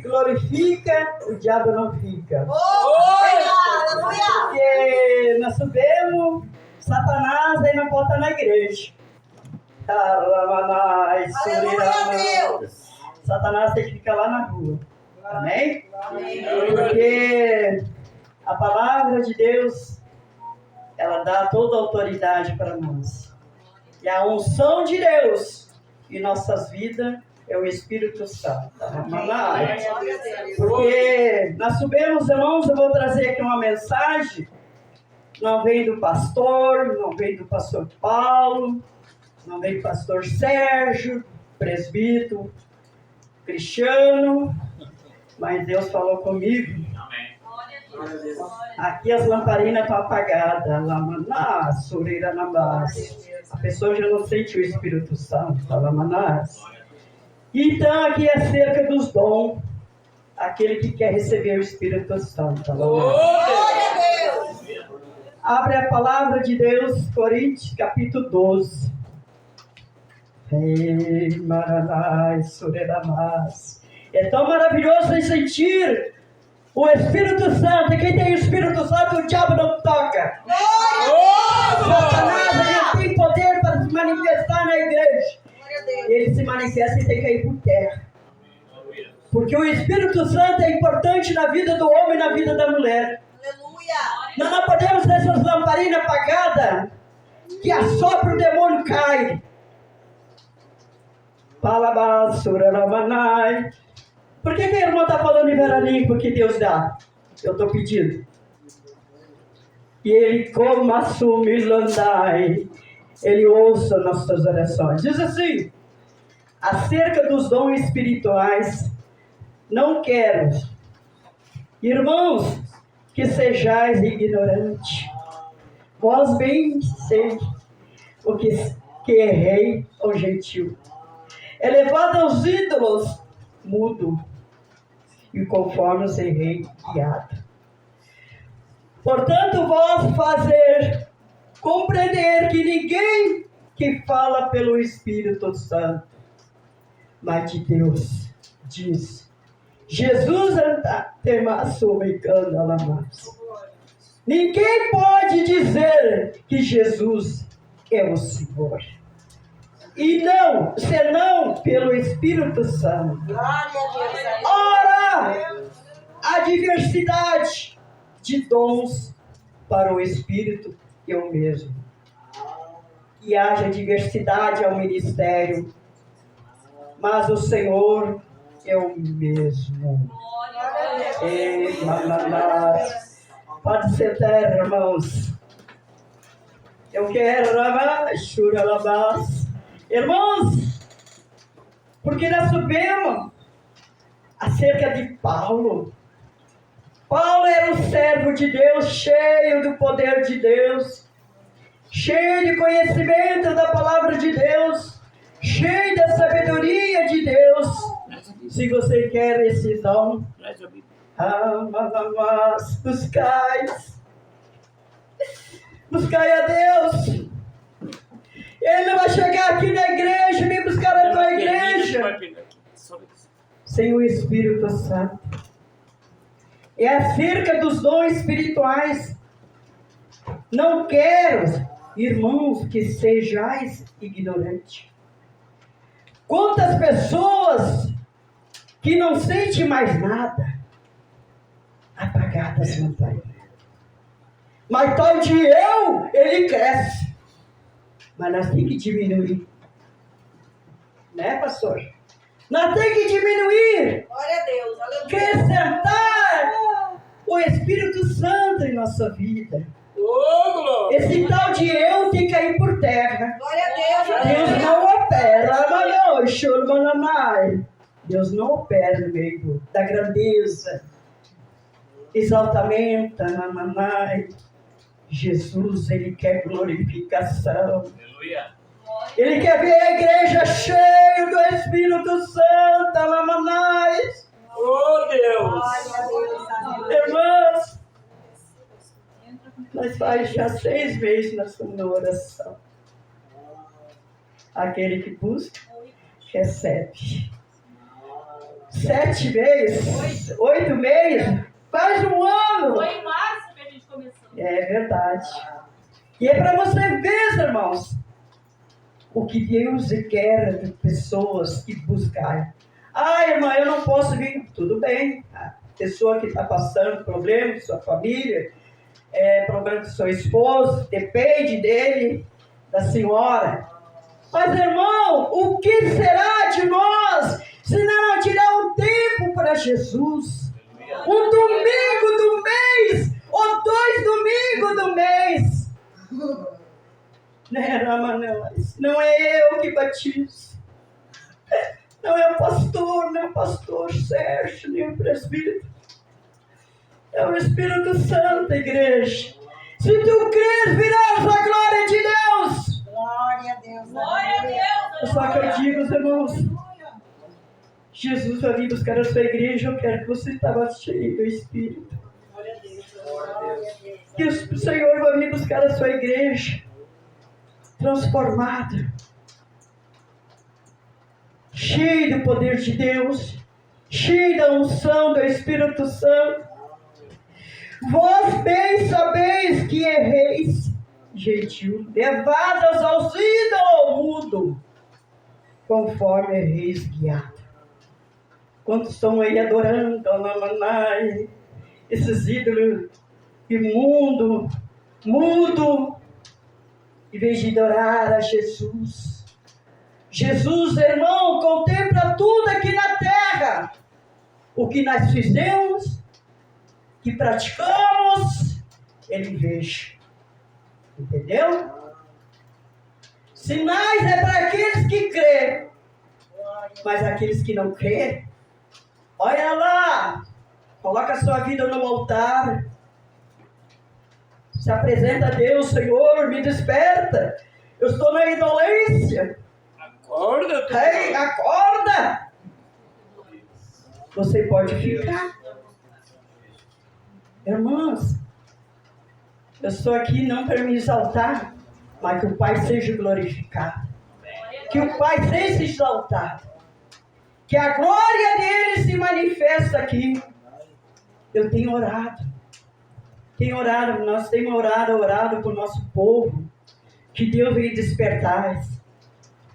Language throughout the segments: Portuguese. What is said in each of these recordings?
glorifica, o diabo não fica. Aleluia! Porque nós sabemos, Satanás aí não pode estar na igreja. Aleluia, Deus! Satanás tem que ficar lá na rua. Amém? Amém. Porque a palavra de Deus, ela dá toda a autoridade para nós. E a unção de Deus em nossas vidas é o Espírito Santo. Porque nós sabemos, irmãos, eu vou trazer aqui uma mensagem. Não vem do pastor, não vem do pastor Paulo, não vem do pastor Sérgio, presbítero, Cristiano, mas Deus falou comigo. Aqui as lamparinas estão apagadas. A pessoa já não sente o Espírito Santo. Então aqui é acerca dos dons. Aquele que quer receber o Espírito Santo. Abre a palavra de Deus, Coríntios, capítulo 12. É tão maravilhoso sentir o Espírito Santo. Quem tem o Espírito Santo, o diabo não toca. Satanás ele tem poder para se manifestar na igreja. Ele se manifesta e tem que ir por terra. Porque o Espírito Santo é importante na vida do homem e na vida da mulher. Nós não podemos ter essas lamparinas apagadas, que assopra o demônio cai. Por que a irmã está falando em veraninho? Porque Deus dá. Eu estou pedindo. E Ele, como assumilandai, Ele ouça nossas orações. Diz assim: acerca dos dons espirituais, não quero, irmãos, que sejais ignorantes. Vós bem sei o que errei ao gentil. Elevado aos ídolos, mudo, e conforme os errei guiado. Portanto, vós fazer compreender que ninguém que fala pelo Espírito Santo, mas de Deus, diz, Jesus ninguém pode dizer que Jesus é o Senhor. E não, senão pelo Espírito Santo. Ora, a diversidade de dons para o Espírito é o mesmo. Que haja diversidade ao ministério, mas o Senhor é o mesmo. Pode sentar, irmãos. Eu quero irmãos, porque nós sabemos acerca de Paulo. Paulo era um servo de Deus, cheio do poder de Deus, cheio de conhecimento da palavra de Deus, cheio da sabedoria de Deus. Se você quer esse dom, buscai a Deus. Ele não vai chegar aqui na igreja, nem buscar a tua igreja sem o Espírito Santo. É acerca dos dons espirituais. Não quero, irmãos, que sejais ignorantes. Quantas pessoas que não sentem mais nada, apagadas não está. Mas tal de ele cresce. Mas nós temos que diminuir. Né, pastor? Nós temos que diminuir. Glória a Deus, aleluia. Acrescentar o Espírito Santo em nossa vida. Esse tal de tem que cair por terra. Glória a Deus. Deus não opera. Deus não opera no meio da grandeza. Exaltamento. Jesus, Ele quer glorificação. Aleluia. Ele quer ver a igreja cheia do Espírito Santo. Oh, Deus. Irmãos, nós faz já 6 meses nós estamos na oração. Aquele que busca, recebe. 7 meses, 8 meses, quase um ano. Foi em março que a gente começou. É verdade. E é para você ver, irmãos, o que Deus quer de pessoas que buscam. Ah, irmã, eu não posso vir. Tudo bem. A pessoa que está passando problema com sua família, problema com seu esposo, depende dele, da senhora. Mas, irmão, o que será de nós se não tirar um tempo para Jesus? Um domingo do mês, ou 2 domingos do mês. Não é eu que batizo. Não é o pastor, nem o pastor Sérgio, nem o presbítero. É o Espírito Santo, igreja. Se tu crês, virás a glória de Deus. Glória a Deus. Glória a Deus. Só que eu digo, irmãos, Jesus vai vir buscar a sua igreja. Eu quero que você estava cheio do Espírito. Glória a Deus. Glória a Deus. Que o Senhor vai vir buscar a sua igreja transformada, cheio do poder de Deus, cheio da unção do Espírito Santo. Vós bem sabeis que erreis, gentil, levadas aos ídolos mudo, conforme erreis guiado. Quantos estão aí adorando esses ídolos imundo, mudo, em vez de adorar a Jesus. Jesus, irmão, contempla tudo aqui na terra. O que nós fizemos, que praticamos, Ele veja. Entendeu? Sinais é para aqueles que crêem. Mas aqueles que não crêem, olha lá, coloca a sua vida no altar. Se apresenta a Deus, Senhor, me desperta. Eu estou na indolência. Acorda, Ei, acorda! Você pode ficar. Irmãos, eu estou aqui não para me exaltar, mas que o Pai seja glorificado. Que o Pai seja exaltado. Que a glória dele se manifesta aqui. Eu tenho orado. Nós temos orado por nosso povo. Que Deus venha despertar.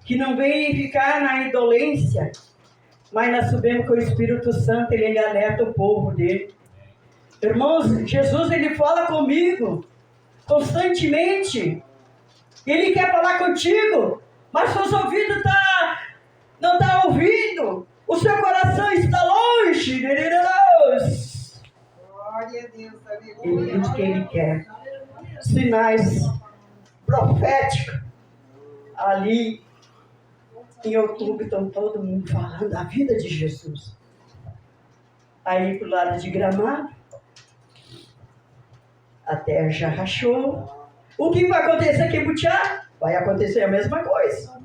Que não venha ficar na indolência. Mas nós sabemos que o Espírito Santo, ele alerta o povo dele. Irmãos, Jesus, ele fala comigo constantemente. Ele quer falar contigo, mas seus ouvidos não estão ouvindo. O seu coração está longe. Glória a Deus. Ele diz que ele quer. Sinais proféticos. Ali em outubro estão todo mundo falando da vida de Jesus. Aí pro lado de Gramado, a terra já rachou. O que vai acontecer aqui em Butiá? Vai acontecer a mesma coisa.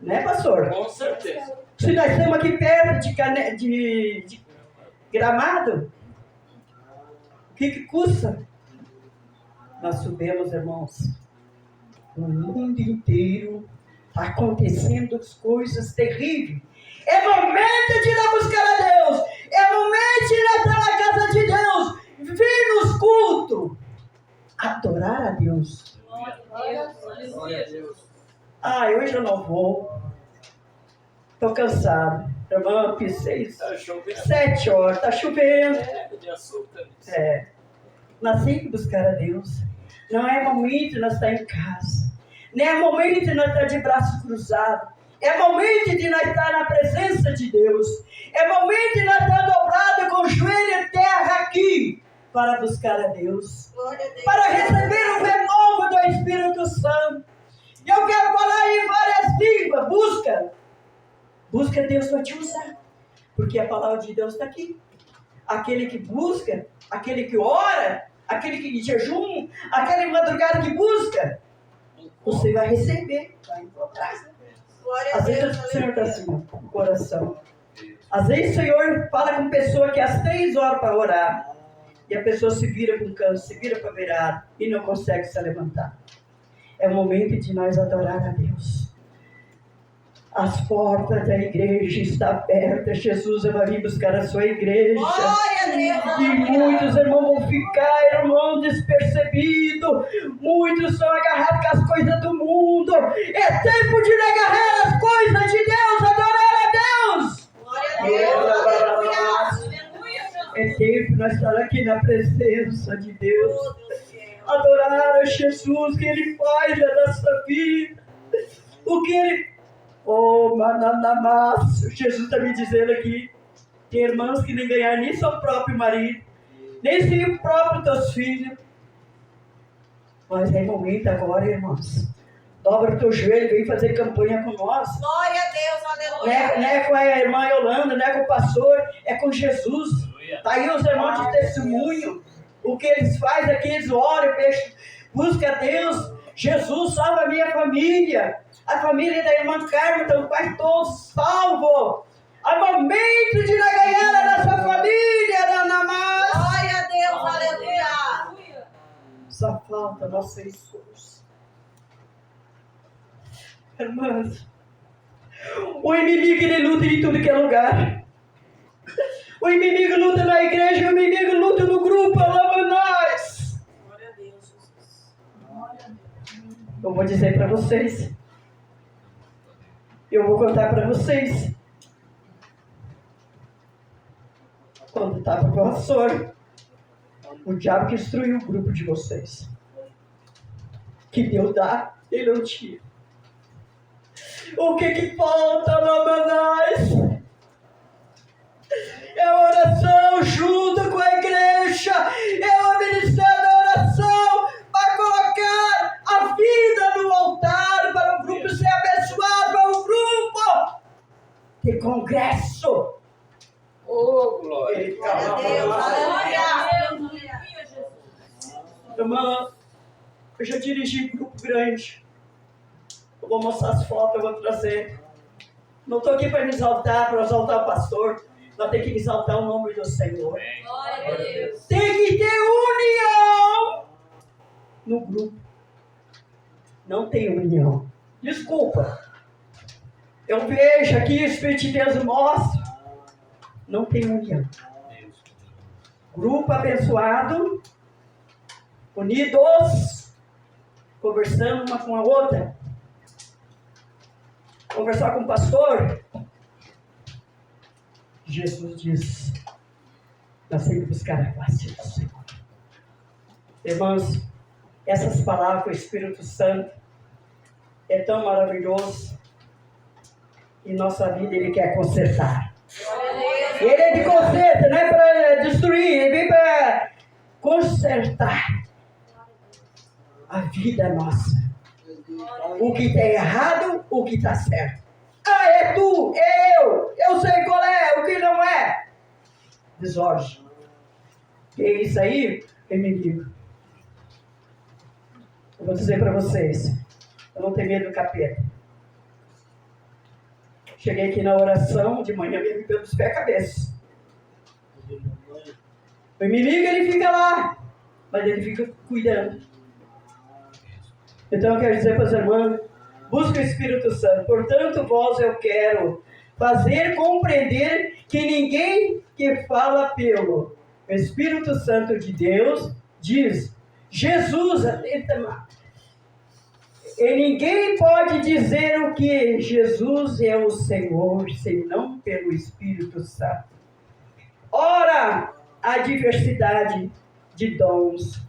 Né, pastor? Com certeza. Se nós estamos aqui perto de Gramado, o que custa? Nós subimos, irmãos. O mundo inteiro está acontecendo coisas terríveis. É momento de ir lá buscar a Deus. É momento de ir entrar na casa de Deus. Vir nos cultos. Adorar a Deus. Glória a Deus. Ah, hoje eu não vou. Estou cansado. Irmã, pisei Tá chovendo. 7 horas. Está chovendo. De açúcar. Nós temos que buscar a Deus. Não é momento de nós estar em casa. Não é momento de nós estar de braços cruzados. É momento de nós estar na presença de Deus. É momento de nós estar dobrados com o joelho em terra aqui. Para buscar a Deus. Glória a Deus. Para receber o renovo do Espírito Santo. E eu quero falar em várias línguas. Busca. Busca, Deus vai te usar. Porque a palavra de Deus está aqui. Aquele que busca, aquele que ora, aquele que jejum, aquele madrugada que busca, você vai receber, vai encontrar. Glória a Às vezes Deus. o Senhor está assim, no coração. Às vezes o Senhor fala com pessoa que às 3 horas para orar, e a pessoa se vira para um canto, se vira para virar e não consegue se levantar. É o momento de nós adorar a Deus. As portas da igreja estão abertas. Jesus vai vir buscar a sua igreja. Glória a Deus. E muitos irmãos vão ficar, irmão, despercebidos. Muitos são agarrados com as coisas do mundo. É tempo de agarrar as coisas de Deus, adorar a Deus. Glória a Deus. Aleluia. Aleluia, Jesus. É tempo de nós estar aqui na presença de Deus. Adorar a Jesus, que Ele faz na nossa vida. O que Ele... Oh, mananamás. Jesus está me dizendo aqui. Tem irmãos que nem ganharam nem seu próprio marido, nem seu próprio teus filhos. Mas é momento agora, irmãos. Dobra o teu joelho e vem fazer campanha com nós. Glória a Deus. Não Aleluia. é com a irmã Yolanda, não é com o pastor, é com Jesus. Está aí os irmãos de testemunho. O que eles fazem aqui, eles oram, buscam a Deus. Jesus salva a minha família. A família da irmã Carmen, então Pai todos salvo. Há momento de ganhar a nossa família, Ana Márcia. Glória a Deus. Aleluia. Só falta nós ser escuros. Irmãs, o inimigo ele luta em tudo que é lugar. O inimigo luta na igreja, o inimigo luta no grupo, alaba nós. Glória a Deus, Jesus. Eu vou dizer para vocês. Eu vou contar para vocês. Quando estava com o pastor, o diabo que destruiu o grupo de vocês. Que Deus dá, ele não tira. O que falta, Lamanás? É oração junto com a igreja. É o ministério da oração para colocar a vida no altar, para o grupo ser abençoado, para o grupo ter congresso. Oh, glória. Glória a Deus. Aleluia. Aleluia, Jesus. Irmã, eu já dirigi um grupo grande. Eu vou mostrar as fotos, eu vou trazer. Não estou aqui para me exaltar, para exaltar o pastor. Nós temos que exaltar o nome do Senhor. Glória a Deus. Tem que ter união no grupo. Não tem união. Desculpa. Eu vejo aqui, o Espírito de Deus mostra. Não tem união. Grupo abençoado, unidos, conversando uma com a outra. Conversar com o pastor. Jesus diz, nós temos que buscar a face do Senhor. Irmãos, essas palavras do Espírito Santo é tão maravilhoso. E nossa vida Ele quer consertar. Ele é de conserto, não é para destruir, Ele vem para consertar a vida nossa. O que está errado, o que está certo. Ah, é tu, é eu sei qual é, o que não é. Desordem. Que é isso aí, inimigo. Eu vou dizer para vocês, eu não tenho medo do capeta. Cheguei aqui na oração, de manhã me limpei dos pés e cabeça. O inimigo, ele fica lá, mas ele fica cuidando. Então eu quero dizer para os irmãos, busca o Espírito Santo. Portanto, vós eu quero fazer compreender que ninguém que fala pelo Espírito Santo de Deus diz, Jesus, e ninguém pode dizer o que Jesus é o Senhor, senão pelo Espírito Santo. Ora, há diversidade de dons,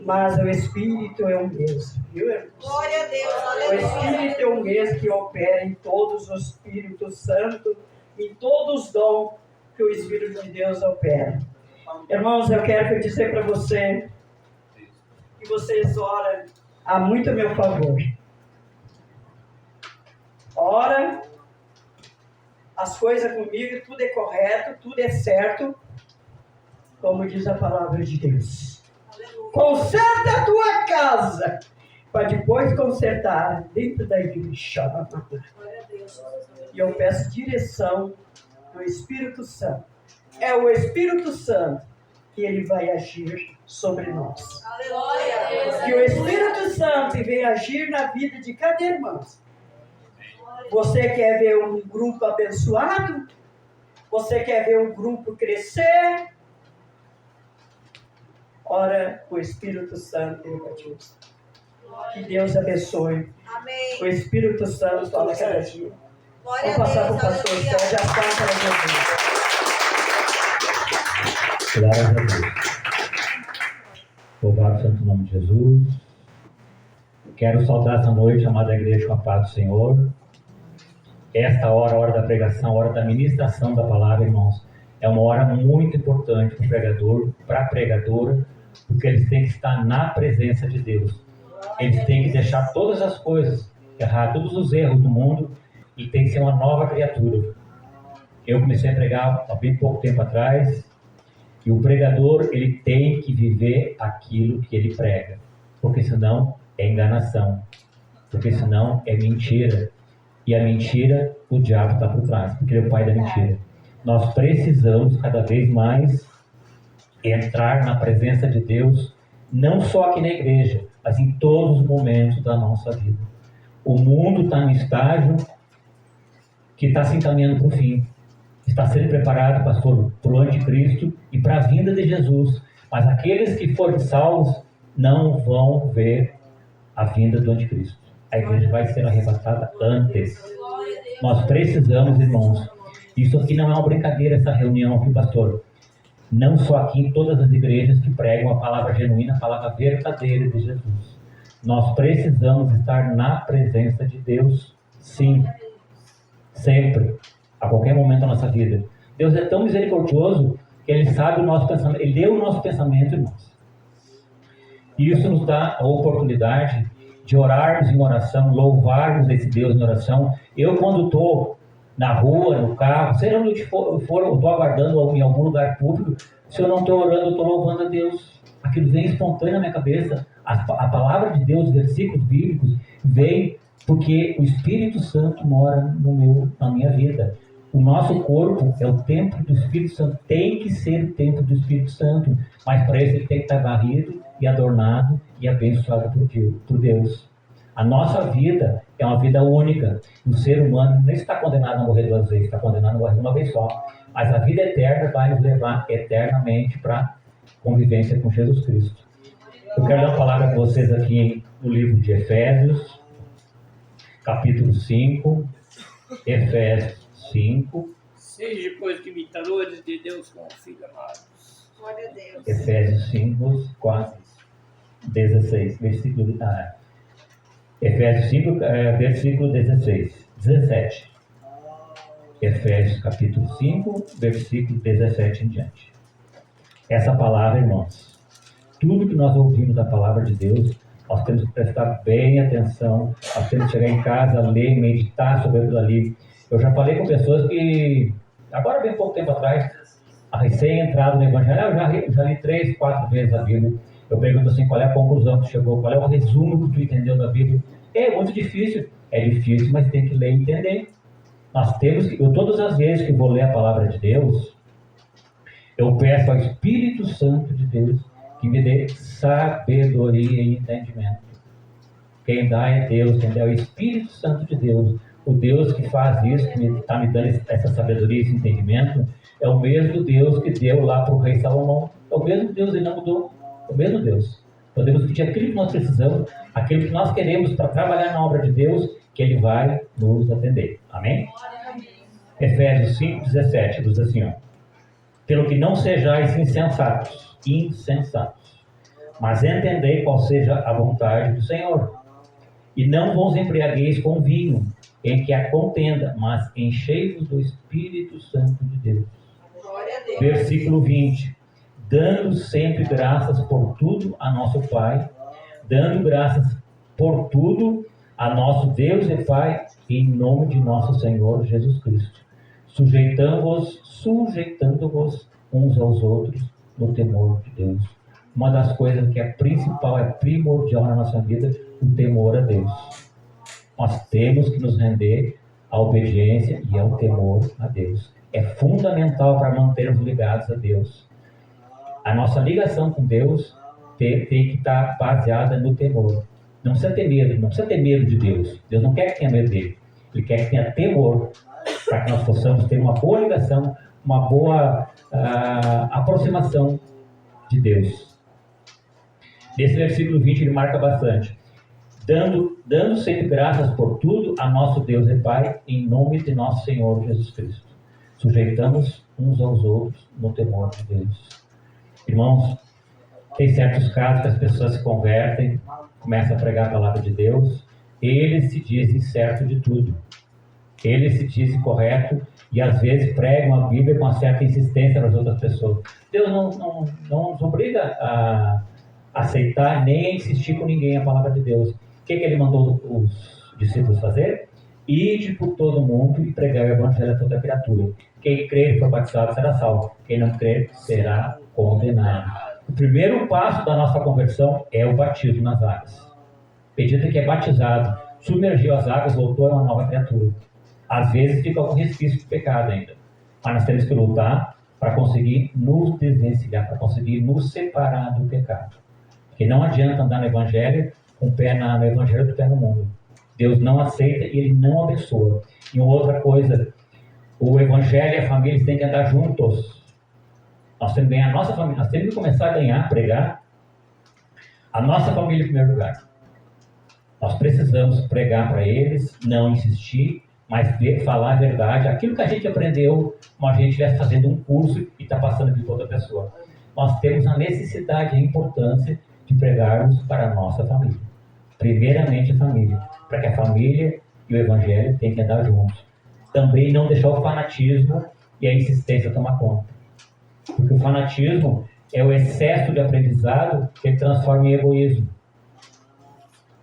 mas o Espírito é o mesmo. Viu, irmãos? Glória a Deus. O Aleluia. Espírito é o mesmo que opera em todos os Espíritos Santos, em todos os dons que o Espírito de Deus opera. Irmãos, eu quero dizer para você que vocês oram a muito a meu favor. Ora, as coisas comigo, tudo é correto, tudo é certo, como diz a palavra de Deus. Conserta a tua casa, para depois consertar dentro da igreja. Glória a Deus. E eu peço direção do Espírito Santo. É o Espírito Santo que ele vai agir sobre nós. Aleluia. Que o Espírito Santo venha agir na vida de cada irmão. Você quer ver um grupo abençoado? Você quer ver um grupo crescer? Ora, o Espírito Santo invadiu-os. Que Deus abençoe. Amém. O Espírito Santo fala cada dia. Glória a Vamos passar Deus. para o pastor Aleluia. Sérgio a palavra de Jesus. Glória a Deus. Louvado o santo nome de Jesus. Quero saudar essa noite, amada igreja, com a paz do Senhor. Esta hora, a hora da pregação, a hora da ministração da palavra, irmãos, é uma hora muito importante para o pregador, para a pregadora, porque eles têm que estar na presença de Deus. Eles têm que deixar todas as coisas, errar todos os erros do mundo e tem que ser uma nova criatura. Eu comecei a pregar há bem pouco tempo atrás e o pregador, ele tem que viver aquilo que ele prega, porque senão é enganação, porque senão é mentira. E a mentira, o diabo está por trás, porque ele é o pai da mentira. Nós precisamos cada vez mais entrar na presença de Deus, não só aqui na igreja, mas em todos os momentos da nossa vida. O mundo está no estágio que está se encaminhando para o fim. Está sendo preparado, pastor, para o anticristo e para a vinda de Jesus. Mas aqueles que forem salvos não vão ver a vinda do anticristo. A igreja vai ser arrebatada antes. Nós precisamos, irmãos, isso aqui não é uma brincadeira, essa reunião aqui, pastor. Não só aqui, em todas as igrejas que pregam a palavra genuína, a palavra verdadeira de Jesus. Nós precisamos estar na presença de Deus, sim, sempre, a qualquer momento da nossa vida. Deus é tão misericordioso que Ele sabe o nosso pensamento, Ele leu o nosso pensamento, irmãos. E isso nos dá a oportunidade de orarmos em oração, louvarmos esse Deus em oração. Eu, quando estou na rua, no carro, seja onde for, eu estou aguardando em algum lugar público, se eu não estou orando, eu estou louvando a Deus. Aquilo vem espontâneo na minha cabeça. A palavra de Deus, versículos bíblicos, vem porque o Espírito Santo mora na minha vida. O nosso corpo é o templo do Espírito Santo, tem que ser o templo do Espírito Santo, mas para isso ele tem que estar varrido e adornado e abençoado por Deus. A nossa vida é uma vida única. O ser humano nem está condenado a morrer duas vezes, está condenado a morrer uma vez só. Mas a vida eterna vai nos levar eternamente para a convivência com Jesus Cristo. Eu quero dar uma palavra para vocês aqui no livro de Efésios, capítulo 5, Efésios 5. Seja, pois, que imitadores de Deus como filhos amados. Glória a Deus. Efésios 5, 4, 16, versículo... Efésios 5, versículo 17. Efésios capítulo 5, versículo 17 em diante. Essa palavra, irmãos, tudo que nós ouvimos da palavra de Deus, nós temos que prestar bem atenção, nós temos que chegar em casa, ler, meditar sobre aquilo ali. Eu já falei com pessoas que, agora bem pouco tempo atrás, a recém-entrado no Evangelho, eu já li 3, 4 vezes a Bíblia. Eu pergunto assim, qual é a conclusão que chegou, qual é o resumo que tu entendeu da Bíblia? É muito difícil, mas tem que ler e entender. Nós temos que, todas as vezes que vou ler a palavra de Deus, eu peço ao Espírito Santo de Deus que me dê sabedoria e entendimento. Quem dá é Deus, quem dá é o Espírito Santo de Deus. O Deus que faz isso, que está me dando essa sabedoria e esse entendimento, é o mesmo Deus que deu lá para o rei Salomão. É o mesmo Deus, ele não mudou. É o mesmo Deus. Podemos pedir aquilo que nós precisamos, aquilo que nós queremos para trabalhar na obra de Deus, que Ele vai nos atender. Amém? Efésios 5, 17, diz assim, ó. Pelo que não sejais insensatos, mas entendei qual seja a vontade do Senhor. E não vos embriagueis com vinho, em que há contenda, mas enchei-vos do Espírito Santo de Deus. Glória a Deus. Versículo 20. Dando sempre graças por tudo a nosso Pai, dando graças por tudo a nosso Deus e Pai, em nome de nosso Senhor Jesus Cristo, sujeitando-vos uns aos outros no temor de Deus. Uma das coisas que é principal, é primordial na nossa vida, o temor a Deus. Nós temos que nos render à obediência e ao temor a Deus. É fundamental para mantermos ligados a Deus. A nossa ligação com Deus tem que estar baseada no temor. Não precisa ter medo, não precisa ter medo de Deus. Deus não quer que tenha medo dele. Ele quer que tenha temor, para que nós possamos ter uma boa ligação, uma boa aproximação de Deus. Nesse versículo 20 ele marca bastante. Dando sempre graças por tudo a nosso Deus e Pai, em nome de nosso Senhor Jesus Cristo. Sujeitamos uns aos outros no temor de Deus. Irmãos, tem certos casos que as pessoas se convertem, começam a pregar a palavra de Deus, eles se dizem certo de tudo. Eles se dizem correto e às vezes pregam a Bíblia com uma certa insistência nas outras pessoas. Deus não nos obriga a aceitar nem a insistir com ninguém a palavra de Deus. O que ele mandou os discípulos fazer? Ide por todo mundo e pregar o evangelho a toda criatura. Quem crer e for batizado será salvo. Quem não crer será condenado. O primeiro passo da nossa conversão é o batismo nas águas. Medida que é batizado, submergiu as águas, voltou a uma nova criatura. Às vezes fica algum resquício de pecado ainda. Mas nós temos que lutar para conseguir nos desvencilhar, para conseguir nos separar do pecado. Porque não adianta andar no evangelho com o pé no evangelho do pé no mundo. Deus não aceita e ele não abençoa. E uma outra coisa, o evangelho e a família têm que andar juntos. Nós temos que ganhar a nossa família, nós temos que começar a ganhar, pregar a nossa família em primeiro lugar. Nós precisamos pregar para eles, não insistir, mas falar a verdade, aquilo que a gente aprendeu, como a gente estivesse fazendo um curso e está passando aqui para outra pessoa. Nós temos a necessidade e a importância de pregarmos para a nossa família. Primeiramente a família, para que a família e o evangelho tenham que andar juntos. Também não deixar o fanatismo e a insistência tomar conta. Porque o fanatismo é o excesso de aprendizado que transforma em egoísmo.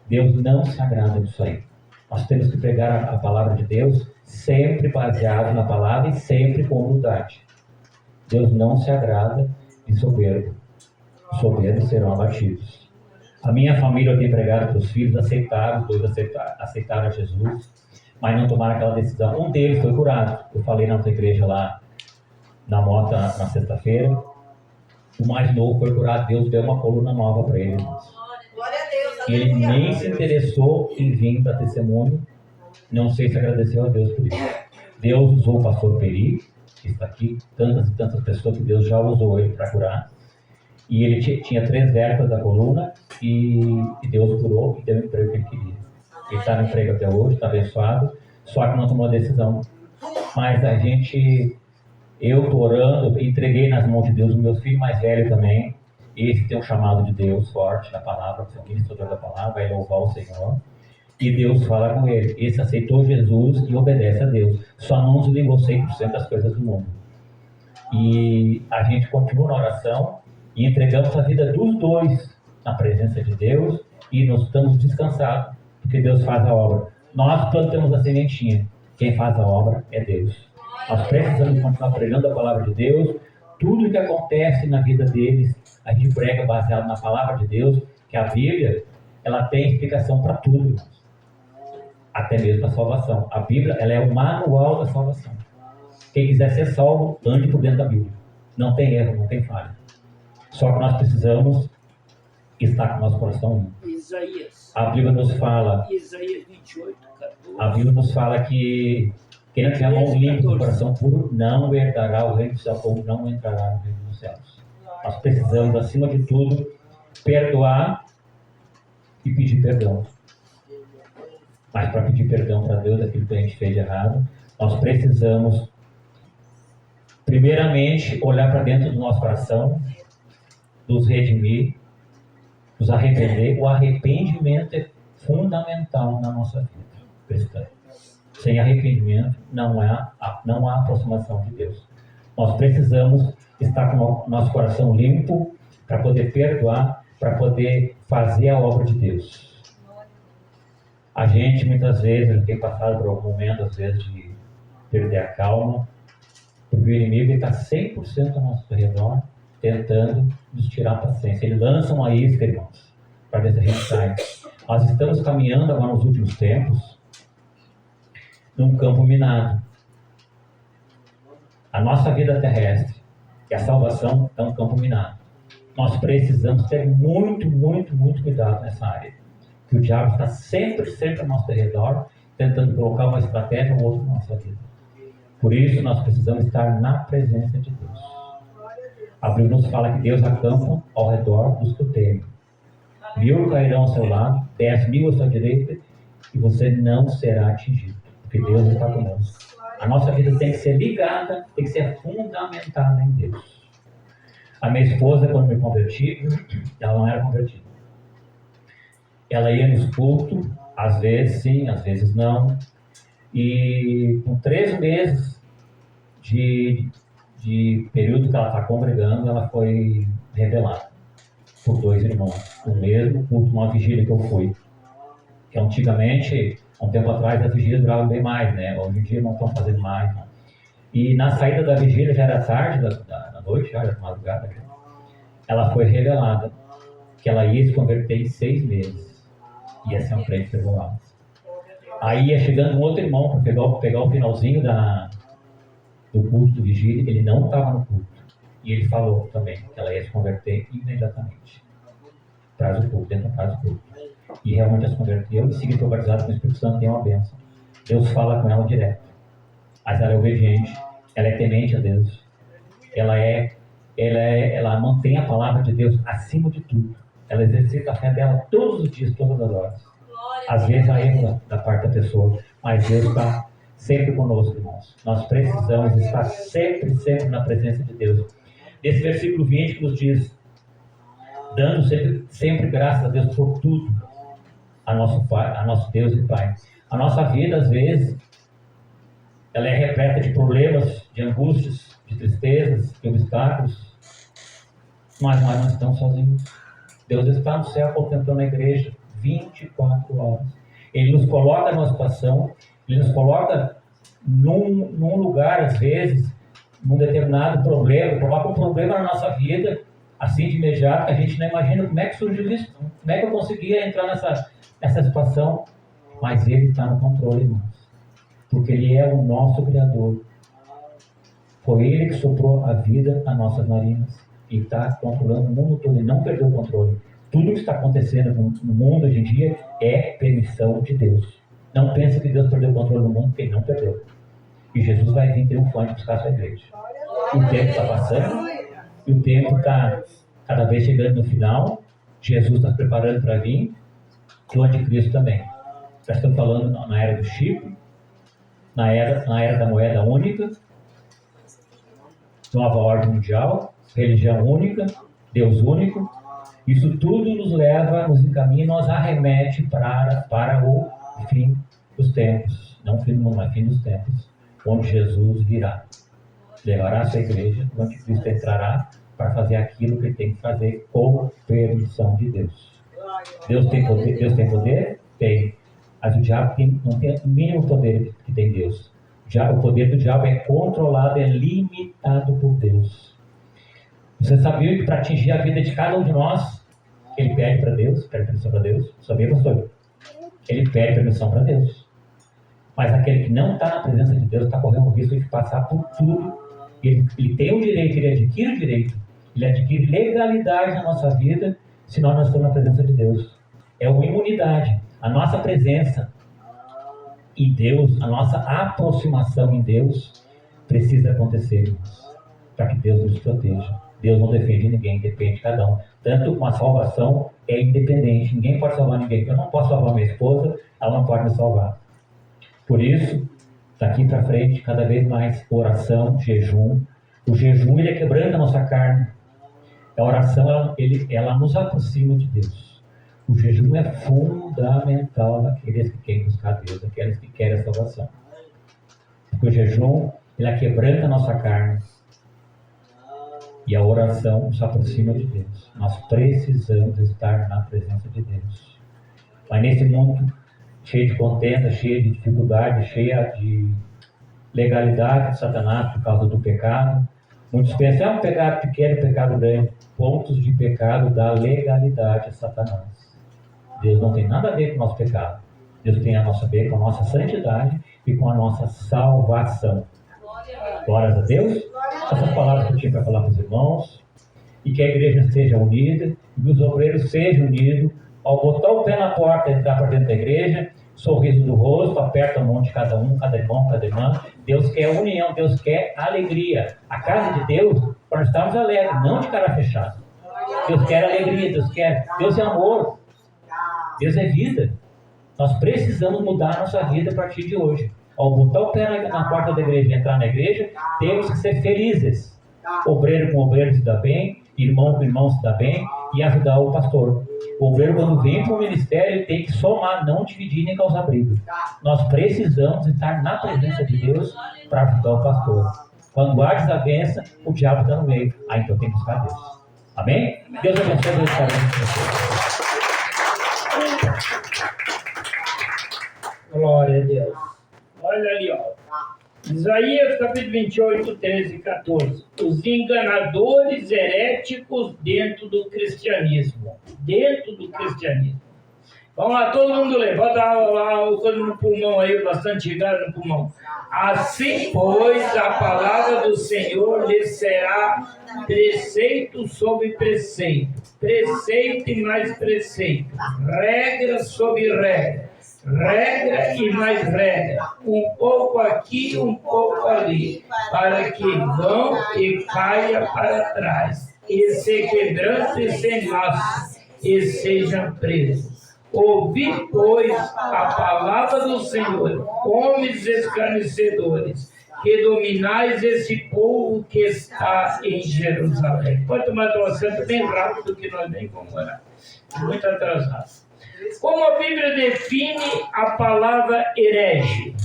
Deus não se agrada disso aí. Nós temos que pregar a palavra de Deus sempre baseado na palavra e sempre com humildade. Deus não se agrada de soberbo. Os soberbos serão abatidos. A minha família, eu tenho pregado para os filhos, aceitaram, os dois aceitaram a Jesus, mas não tomaram aquela decisão. Um deles foi curado. Eu falei na nossa igreja lá na Mota na sexta-feira. O mais novo foi curado. Deus deu uma coluna nova para ele. Glória a Deus. Ele nem se interessou em vir para testemunho. Não sei se agradeceu a Deus por isso. Deus usou o pastor Peri, que está aqui, tantas e tantas pessoas que Deus já usou ele para curar. E ele tinha 3 vértebras da coluna e Deus curou e deu o emprego que ele queria. Ele está no emprego até hoje, está abençoado, só que não tomou a decisão. Mas eu estou orando, entreguei nas mãos de Deus o meu filho mais velho também. Esse tem um chamado de Deus forte na palavra, que é o ministrador da palavra, vai louvar o Senhor. E Deus fala com ele. Esse aceitou Jesus e obedece a Deus. Só não desligou 100% das coisas do mundo. E a gente continua na oração e entregamos a vida dos dois na presença de Deus e nós estamos descansados, porque Deus faz a obra. Nós plantamos a sementinha. Quem faz a obra é Deus. Nós precisamos continuar pregando a palavra de Deus. Tudo que acontece na vida deles, a gente prega baseado na palavra de Deus, que a Bíblia, ela tem explicação para tudo, irmãos. Até mesmo a salvação. A Bíblia, ela é o manual da salvação. Quem quiser ser salvo, ande por dentro da Bíblia. Não tem erro, não tem falha. Só que nós precisamos estar com o nosso coração limpo. Isaías. A Bíblia nos fala, Isaías 28, 14. a Bíblia nos fala que quem não tiver mão limpa e coração puro, não herdará o reino do céu, ou não entrará no reino dos céus. Nós precisamos, acima de tudo, perdoar e pedir perdão. Mas para pedir perdão para Deus daquilo que a gente fez de errado, nós precisamos, primeiramente, olhar para dentro do nosso coração, nos redimir, nos arrepender. O arrependimento é fundamental na nossa vida cristã. Sem arrependimento não há aproximação de Deus. Nós precisamos estar com o nosso coração limpo para poder perdoar, para poder fazer a obra de Deus. A gente muitas vezes tem passado por algum momento, às vezes, de perder a calma, porque o inimigo está 100% ao nosso redor, tentando nos tirar a paciência. Ele lança uma isca, irmãos, para ver se a gente sai. Nós estamos caminhando agora nos últimos tempos num campo minado. A nossa vida terrestre e a salvação é um campo minado. Nós precisamos ter muito cuidado nessa área. Que o diabo está sempre ao nosso redor, tentando colocar uma estratégia ou outra na nossa vida. Por isso, nós precisamos estar na presença de Deus. A Bíblia nos fala que Deus acampa ao redor dos que o temem. 1000 cairão ao seu lado, 10.000 à sua direita, e você não será atingido, porque Deus está conosco. A nossa vida tem que ser ligada, tem que ser fundamentada em Deus. A minha esposa, quando me converti, ela não era convertida. Ela ia nos cultos, às vezes sim, às vezes não. E com 3 meses de período que ela está congregando, ela foi revelada por 2 irmãos. O mesmo culto, uma vigília que eu fui. Que antigamente, há um tempo atrás, as vigílias duravam bem mais, né? Hoje em dia não estão fazendo mais. Não. E na saída da vigília, já era tarde da noite, já era madrugada. Ela foi revelada que ela ia se converter em 6 meses. Ia ser um crente revelado. Aí ia chegando um outro irmão para pegar o finalzinho do culto do vigília. Ele não estava no culto. E ele falou também que ela ia se converter imediatamente. Traz o culto, dentro da casa do culto. E realmente ela se converteu e seguiu batizado com o Espírito Santo, tem uma bênção. Deus fala com ela direto. Mas ela é obediente, ela é temente a Deus. Ela mantém a palavra de Deus acima de tudo. Ela exercita a fé dela todos os dias, todas as horas. Às vezes há erro da parte da pessoa, mas Deus está sempre conosco, irmãos. Nós precisamos estar sempre na presença de Deus. Nesse versículo 20 que nos diz, dando sempre graças a Deus por tudo, a nosso Pai, a nosso Deus e Pai. A nossa vida, às vezes, ela é repleta de problemas, de angústias, de tristezas, de obstáculos, mas nós não estamos sozinhos. Deus está no céu contemplando a igreja 24 horas. Ele nos coloca numa situação, Ele nos coloca num lugar, às vezes, num determinado problema, coloca um problema na nossa vida, assim de imediato, que a gente não imagina como é que surgiu isso, como é que eu conseguia entrar nessa situação, mas Ele está no controle, irmãos, porque Ele é o nosso Criador. Foi Ele que soprou a vida às nossas narinas e está controlando o mundo todo. Ele não perdeu o controle. Tudo que está acontecendo no mundo hoje em dia é permissão de Deus. Não pense que Deus perdeu o controle do mundo, porque Ele não perdeu. E Jesus vai vir triunfante buscar a sua igreja. O tempo está passando, e o tempo está cada vez chegando no final. Jesus está preparando para vir, e o anticristo também. Já estamos falando na era do chip, na era da moeda única, nova ordem mundial, religião única, Deus único. Isso tudo nos leva, nos encaminha, nos arremete para o fim dos tempos. Não fim do mundo, mas fim dos tempos, onde Jesus virá. Levará a sua igreja, o anticristo entrará para fazer aquilo que ele tem que fazer com permissão de Deus. Deus tem poder? Deus tem poder? Tem. Mas o diabo não tem o mínimo poder que tem Deus. O poder do diabo é controlado, é limitado por Deus. Você sabia que para atingir a vida de cada um de nós, ele pede para Deus, pede permissão para Deus? Sabia, pastor? Ele pede permissão para Deus. Mas aquele que não está na presença de Deus está correndo o risco de passar por tudo. Ele tem o direito, ele adquire o direito, ele adquire legalidade na nossa vida se nós não estamos na presença de Deus. É uma imunidade. A nossa presença em Deus, a nossa aproximação em Deus precisa acontecer, irmãos, para que Deus nos proteja. Deus não defende ninguém, depende de cada um. Tanto uma salvação é independente. Ninguém pode salvar ninguém. Eu não posso salvar minha esposa, ela não pode me salvar. Por isso, daqui para frente, cada vez mais oração, jejum. O jejum, ele quebranta a nossa carne. A oração, ela nos aproxima de Deus. O jejum é fundamental naqueles que querem buscar Deus, aqueles que querem a salvação. Porque o jejum, ele quebranta a nossa carne. E a oração nos aproxima de Deus. Nós precisamos estar na presença de Deus. Mas nesse mundo cheio de contenda, cheio de dificuldade, cheio de legalidade de Satanás por causa do pecado, muitos pensam, um pecado pequeno, pecado grande. Pontos de pecado da legalidade a Satanás. Deus não tem nada a ver com o nosso pecado. Deus tem a ver com a nossa santidade e com a nossa salvação. Glórias a Deus. Essas palavras que eu tinha para falar para os irmãos, e que a igreja seja unida, e que os obreiros sejam unidos, ao botar o pé na porta e entrar para dentro da igreja, sorriso do rosto, aperta a mão de cada um, cada irmão, cada irmã. Deus quer união, Deus quer alegria. A casa de Deus, para nós estarmos alegres, não de cara fechada. Deus quer alegria, Deus é amor, Deus é vida. Nós precisamos mudar a nossa vida a partir de hoje. Ao botar o pé na porta da igreja e entrar na igreja, temos que ser felizes. Obreiro com obreiro se dá bem, irmão com irmão se dá bem, e ajudar o pastor. O obreiro, quando vem para o ministério, tem que somar, não dividir nem causar briga. Nós precisamos estar na presença de Deus para ajudar o pastor. Quando a desavença, o diabo está no meio. Então tem que buscar Deus. Amém? Deus abençoe, Deus abençoe. Glória a Deus. Olha ali, ó. Isaías capítulo 28, 13 e 14. Os enganadores heréticos dentro do cristianismo. Dentro do cristianismo. Vamos lá, todo mundo lê. Bota lá o coisa no pulmão aí, bastante gás no pulmão. Assim, pois, a palavra do Senhor lhe será preceito sobre preceito. Preceito e mais preceito. Regra sobre regra. Regra e mais regra, um pouco aqui, um pouco ali, para que vão e caia para trás, e se quebrante sem laço, e sejam presos. Ouvi, pois, a palavra do Senhor, homens escarnecedores, que dominais esse povo que está em Jerusalém. Pode tomar teu assento bem rápido, que nós nem vamos orar. Muito atrasado. Como a Bíblia define a palavra herege?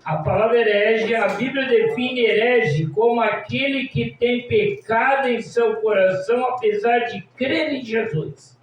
A palavra herege, a Bíblia define herege como aquele que tem pecado em seu coração, apesar de crer em Jesus.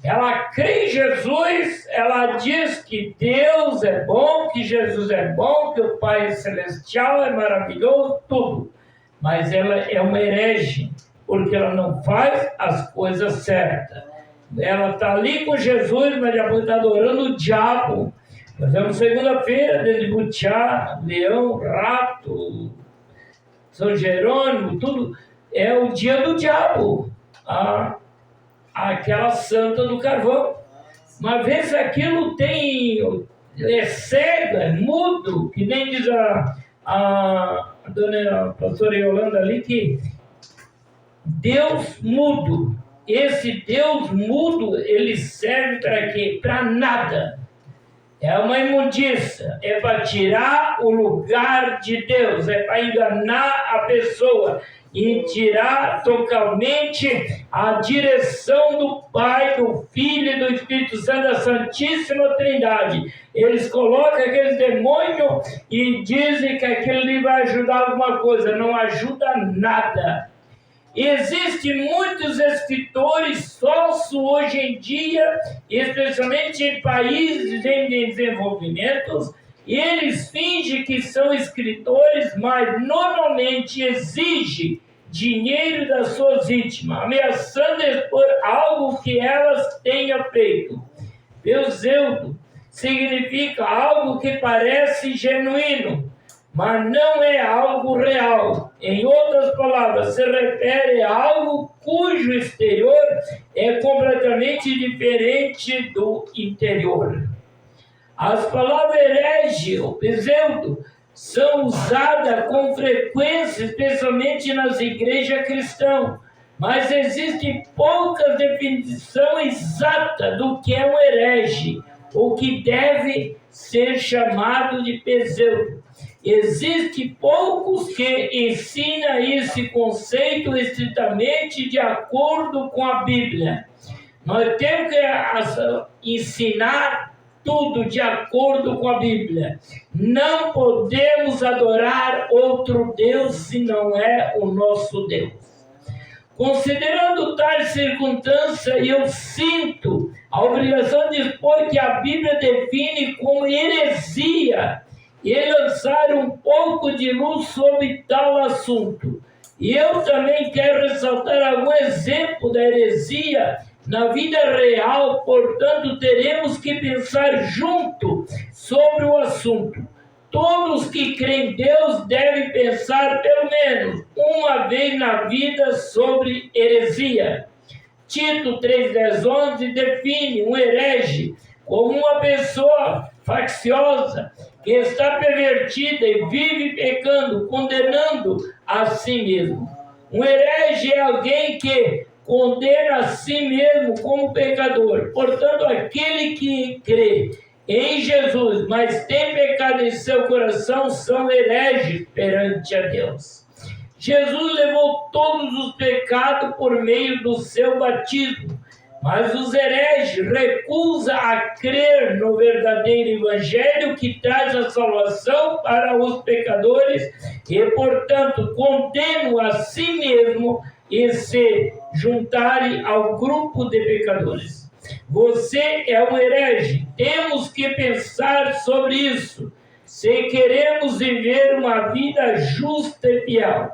Ela crê em Jesus, ela diz que Deus é bom, que Jesus é bom, que o Pai Celestial é maravilhoso, tudo. Mas ela é uma herege, porque ela não faz as coisas certas. Ela está ali com Jesus, mas já está adorando o diabo. Fazemos segunda-feira, desde Butiá, Leão, Rato, São Jerônimo, tudo. É o dia do diabo. Aquela santa do carvão. Uma vez aquilo é cego, é mudo, que nem diz a pastora Yolanda ali, que Deus mudo. Esse Deus mudo, ele serve para quê? Para nada. É uma imundícia. É para tirar o lugar de Deus. É para enganar a pessoa. E tirar totalmente a direção do Pai, do Filho e do Espírito Santo, da Santíssima Trindade. Eles colocam aqueles demônios e dizem que aquilo ali vai ajudar alguma coisa. Não ajuda nada. Existem muitos escritores falsos hoje em dia, especialmente em países em desenvolvimento, e eles fingem que são escritores, mas normalmente exigem dinheiro das suas vítimas, ameaçando expor algo que elas tenham feito. Beuzeudo significa algo que parece genuíno, mas não é algo real. Em outras palavras, se refere a algo cujo exterior é completamente diferente do interior. As palavras herege ou pseudo são usadas com frequência, especialmente nas igrejas cristãs, mas existe poucas definições exatas do que é um herege, o que deve ser chamado de pseudo. Existem poucos que ensinam esse conceito estritamente de acordo com a Bíblia. Nós temos que ensinar tudo de acordo com a Bíblia. Não podemos adorar outro Deus se não é o nosso Deus. Considerando tal circunstância, eu sinto a obrigação de expor que a Bíblia define como heresia e lançar um pouco de luz sobre tal assunto. E eu também quero ressaltar algum exemplo da heresia na vida real, portanto, teremos que pensar junto sobre o assunto. Todos que creem em Deus devem pensar pelo menos uma vez na vida sobre heresia. Tito 3:10-11 define um herege como uma pessoa facciosa que está pervertida e vive pecando, condenando a si mesmo. Um herege é alguém que condena a si mesmo como pecador. Portanto, aquele que crê em Jesus, mas tem pecado em seu coração, são hereges perante a Deus. Jesus levou todos os pecados por meio do seu batismo, mas os hereges recusam a crer no verdadeiro evangelho que traz a salvação para os pecadores e, portanto, condenam a si mesmo e se juntarem ao grupo de pecadores. Você é um herege. Temos que pensar sobre isso, se queremos viver uma vida justa e fiel.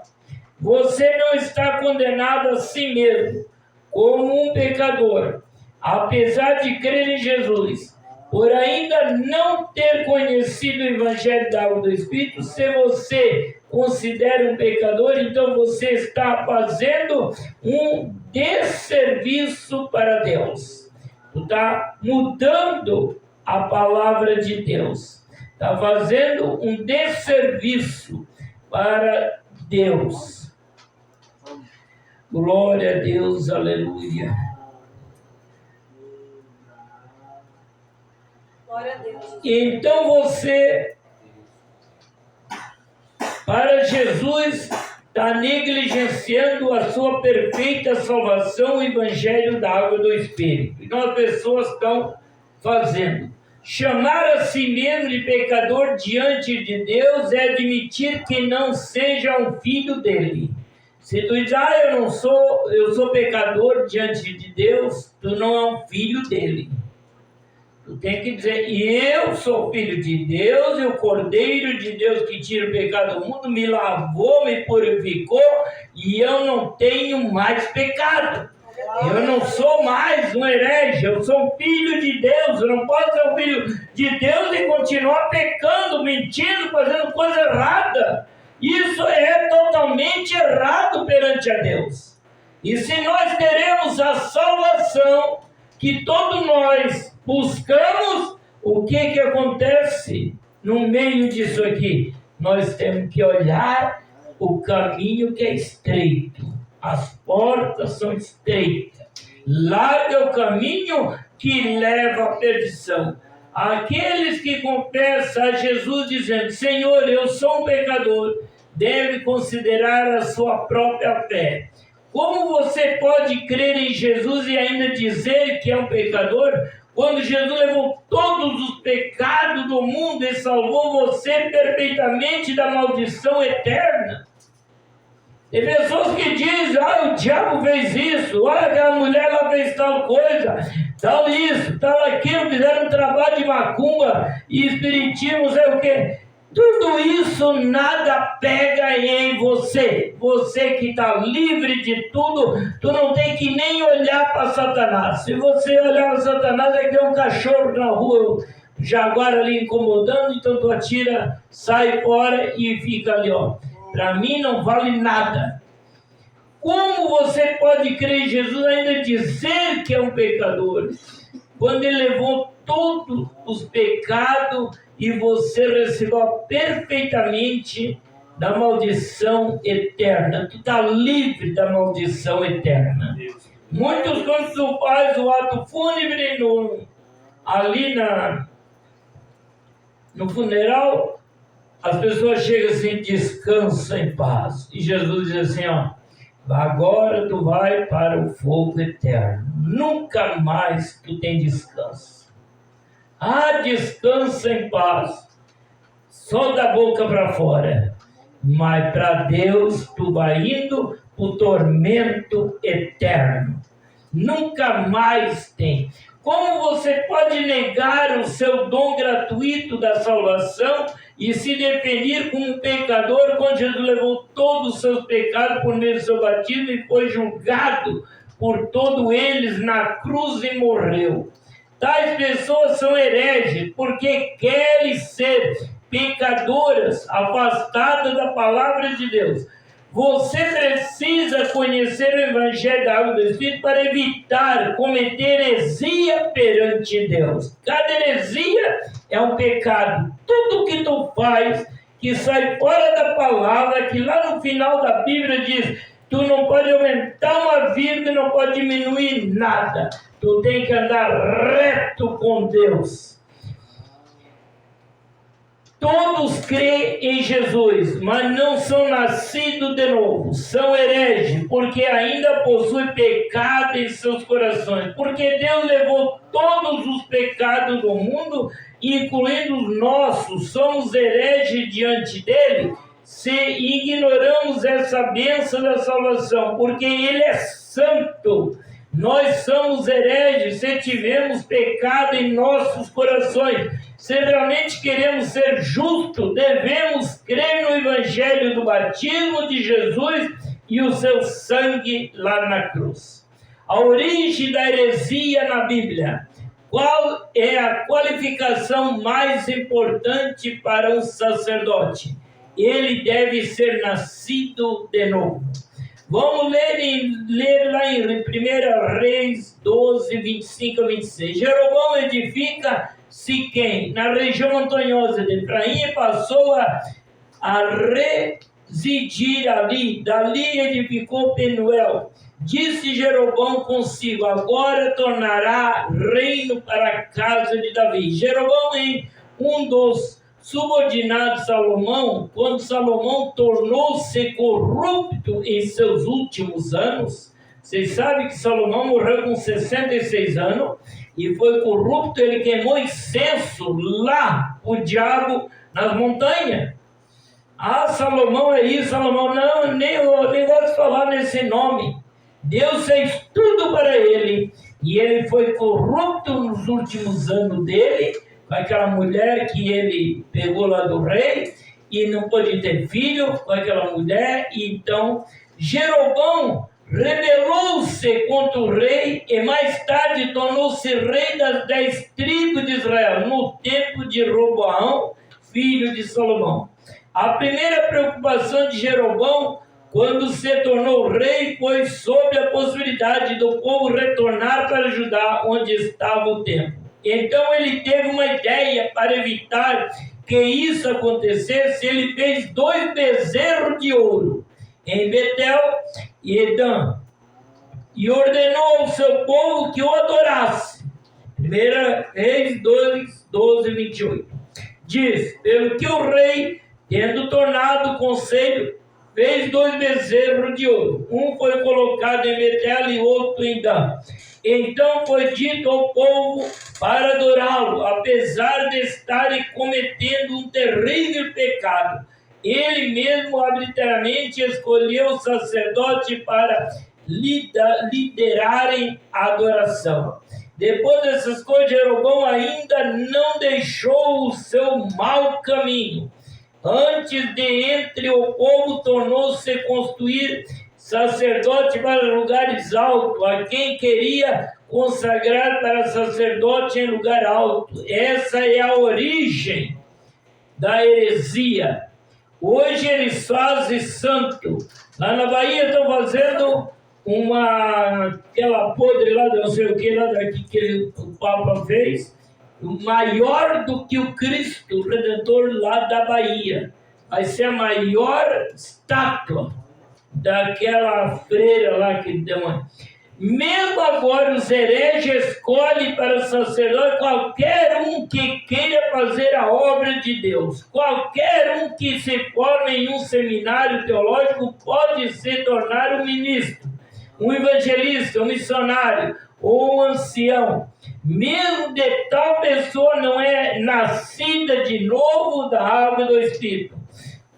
Você não está condenado a si mesmo como um pecador, apesar de crer em Jesus, por ainda não ter conhecido o Evangelho da Água do Espírito. Se você considera um pecador, então você está fazendo um desserviço para Deus. Tu está mudando a palavra de Deus, está fazendo um desserviço para Deus. Glória a Deus, aleluia. Glória a Deus. Então você, para Jesus, está negligenciando a sua perfeita salvação, o Evangelho da Água do Espírito. E as pessoas estão fazendo. Chamar a si mesmo de pecador diante de Deus é admitir que não seja um filho dele. Se tu diz, eu sou pecador diante de Deus, tu não é um filho dele. Tu tem que dizer, eu sou filho de Deus, e o Cordeiro de Deus que tira o pecado do mundo me lavou, me purificou, e eu não tenho mais pecado. Eu não sou mais um herege, eu sou um filho de Deus. Eu não posso ser um filho de Deus e continuar pecando, mentindo, fazendo coisa errada. Isso é totalmente errado perante a Deus. E se nós queremos a salvação que todos nós buscamos, o que acontece no meio disso aqui? Nós temos que olhar o caminho que é estreito. As portas são estreitas. Larga o caminho que leva à perdição. Aqueles que confessam a Jesus dizendo, Senhor, eu sou um pecador, deve considerar a sua própria fé. Como você pode crer em Jesus e ainda dizer que é um pecador, quando Jesus levou todos os pecados do mundo e salvou você perfeitamente da maldição eterna? Tem pessoas que dizem, o diabo fez isso, olha aquela mulher lá fez tal coisa, tal isso, tal aquilo, fizeram um trabalho de macumba e espiritismo, sei o quê. Tudo isso nada pega em você. Você que está livre de tudo, tu não tem que nem olhar para Satanás. Se você olhar para Satanás, é que tem um cachorro na rua, um jaguar ali incomodando, então tu atira, sai fora e fica ali, Para mim não vale nada. Como você pode crer em Jesus e ainda dizer que é um pecador? Quando ele levou todos os pecados e você recebeu perfeitamente da maldição eterna. Tu está livre da maldição eterna. Muitos, quando tu faz o ato fúnebre ali no funeral, as pessoas chegam assim, descansa em paz. E Jesus diz assim, agora tu vai para o fogo eterno. Nunca mais tu tem descanso. Descansa em paz. Só da boca para fora. Mas para Deus tu vai indo o tormento eterno. Nunca mais tem. Como você pode negar o seu dom gratuito da salvação e se definir como um pecador quando Jesus levou todos os seus pecados por meio do seu batismo e foi julgado por todos eles na cruz e morreu? Tais pessoas são hereges porque querem ser pecadoras, afastadas da palavra de Deus. Você precisa conhecer o Evangelho da Água e do Espírito para evitar cometer heresia perante Deus. Cada heresia é um pecado. Tudo que tu faz que sai fora da palavra, que lá no final da Bíblia diz, tu não pode aumentar uma vírgula, não pode diminuir nada. Tu tem que andar reto com Deus. Todos creem em Jesus, mas não são nascidos de novo, são hereges, porque ainda possuem pecado em seus corações. Porque Deus levou todos os pecados do mundo, incluindo os nossos, somos hereges diante dele, se ignoramos essa bênção da salvação, porque ele é santo. Nós somos hereges se tivermos pecado em nossos corações. Se realmente queremos ser justos, devemos crer no Evangelho do batismo de Jesus e o seu sangue lá na cruz. A origem da heresia na Bíblia. Qual é a qualificação mais importante para um sacerdote? Ele deve ser nascido de novo. Vamos ler lá em 1 Reis 12, 25 a 26. Jeroboão edifica Siquém, na região montanhosa de Efraim, e passou a residir ali. Dali edificou Penuel. Disse Jeroboão consigo, agora tornará reino para a casa de Davi. Jeroboão, um dos subordinados de Salomão, quando Salomão tornou-se corrupto em seus últimos anos. Vocês sabem que Salomão morreu com 66 anos e foi corrupto, ele queimou incenso lá, o diabo, nas montanhas. Ah, Salomão é isso, Salomão, não, nem gosto de falar nesse nome. Deus fez tudo para ele, e ele foi corrupto nos últimos anos dele, com aquela mulher que ele pegou lá do rei, e não pôde ter filho com aquela mulher. E então Jeroboão rebelou-se contra o rei, e mais tarde tornou-se rei das 10 tribos de Israel, no tempo de Roboão, filho de Salomão. A primeira preocupação de Jeroboão, quando se tornou rei, foi sobre a possibilidade do povo retornar para Judá, onde estava o templo. Então ele teve uma ideia para evitar que isso acontecesse. Ele fez 2 bezerros de ouro em Betel e Edã, e ordenou ao seu povo que o adorasse. 1 Reis 12, 28. Diz, pelo que o rei, tendo tornado conselho, fez 2 bezerros de ouro. Um foi colocado em Betel e outro em Dan. Então foi dito ao povo para adorá-lo, apesar de estarem cometendo um terrível pecado. Ele mesmo arbitrariamente escolheu o sacerdote para liderarem a adoração. Depois dessas coisas, Jeroboão ainda não deixou o seu mau caminho. Antes de entre o povo, tornou-se construir sacerdote para lugares altos, a quem queria consagrar para sacerdote em lugar alto. Essa é a origem da heresia. Hoje eles fazem santo. Lá na Bahia estão fazendo aquela podre lá, não sei o que, lá daqui que o Papa fez, maior do que o Cristo Redentor lá da Bahia. Vai ser a maior estátua daquela freira lá que demônio. Mesmo agora os hereges escolhem para o sacerdote qualquer um que queira fazer a obra de Deus. Qualquer um que se forme em um seminário teológico pode se tornar um ministro, um evangelista, um missionário ou um ancião. Mesmo de tal pessoa não é nascida de novo da água e do Espírito.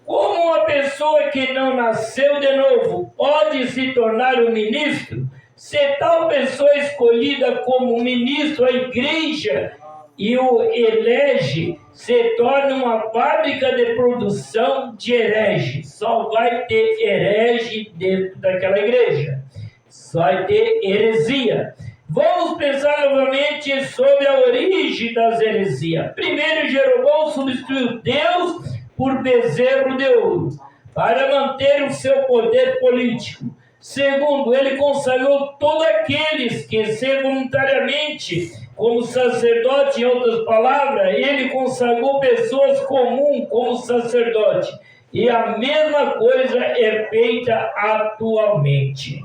Como uma pessoa que não nasceu de novo pode se tornar um ministro? Se tal pessoa escolhida como ministro, a igreja e o elege, se torna uma fábrica de produção de hereges. Só vai ter herege dentro daquela igreja. Só vai ter heresia. Vamos pensar novamente sobre a origem das heresias. Primeiro, Jeroboão substituiu Deus por bezerro de ouro. para manter o seu poder político. Segundo, ele consagrou todos aqueles que se voluntariamente, como sacerdote, em outras palavras, ele consagrou pessoas comuns como sacerdote. E a mesma coisa é feita atualmente.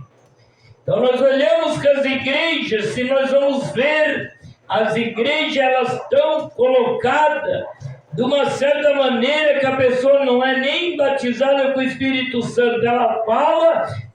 Então nós olhamos que as igrejas, se nós vamos ver, as igrejas elas estão colocadas de uma certa maneira que a pessoa não é nem batizada com o Espírito Santo. Ela